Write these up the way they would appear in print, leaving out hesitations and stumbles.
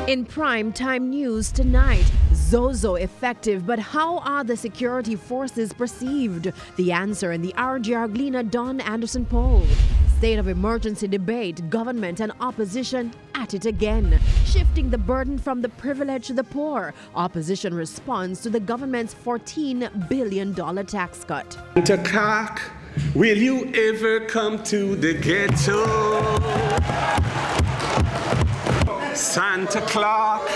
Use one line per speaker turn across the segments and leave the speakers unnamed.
In prime-time news tonight, Zozo effective, but how are the security forces perceived? The answer in the RGR Glena Don Anderson poll. State of emergency debate, government and opposition at it again. Shifting the burden from the privileged to the poor. Opposition responds to the government's $14 billion tax cut.
Santa Clark, will you ever come to the ghetto? Santa Clark,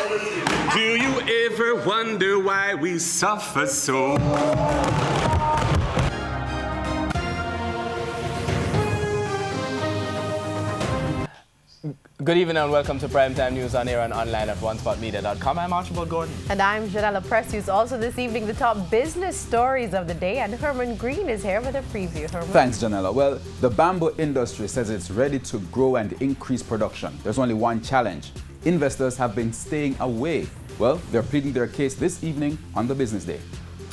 do you ever wonder why we suffer so?
Good evening and welcome to Primetime News on air and online at onespotmedia.com. I'm Archibald Gordon.
And I'm Janella Precious. Also this evening, the top business stories of the day. And Herman Green is here with a preview. Herman.
Thanks, Janella. Well, the bamboo industry says it's ready to grow and increase production. There's only one challenge. Investors have been staying away. Well, they're pleading their case this evening on the business day.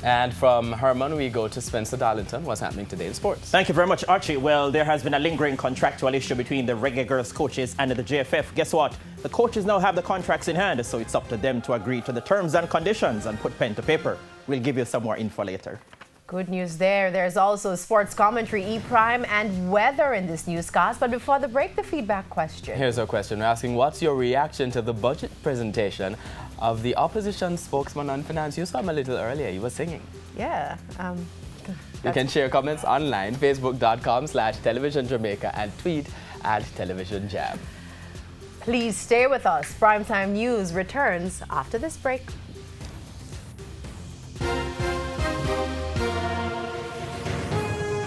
And from Herman, we go to Spencer Darlington. What's happening today in sports?
Thank you very much, Archie. Well, there has been a lingering contractual issue between the Reggae Girls coaches and the JFF. Guess what? The coaches now have the contracts in hand, so it's up to them to agree to the terms and conditions and put pen to paper. We'll give you some more info later.
Good news there. There's also sports commentary, E-Prime, and weather in this newscast. But before the break, the feedback question.
Here's our question. We're asking, what's your reaction to the budget presentation of the opposition spokesman on finance? You saw him a little earlier. You were singing.
Yeah.
You can share comments online, facebook.com/televisionjamaica and tweet @televisionjam.
Please stay with us. Primetime News returns after this break.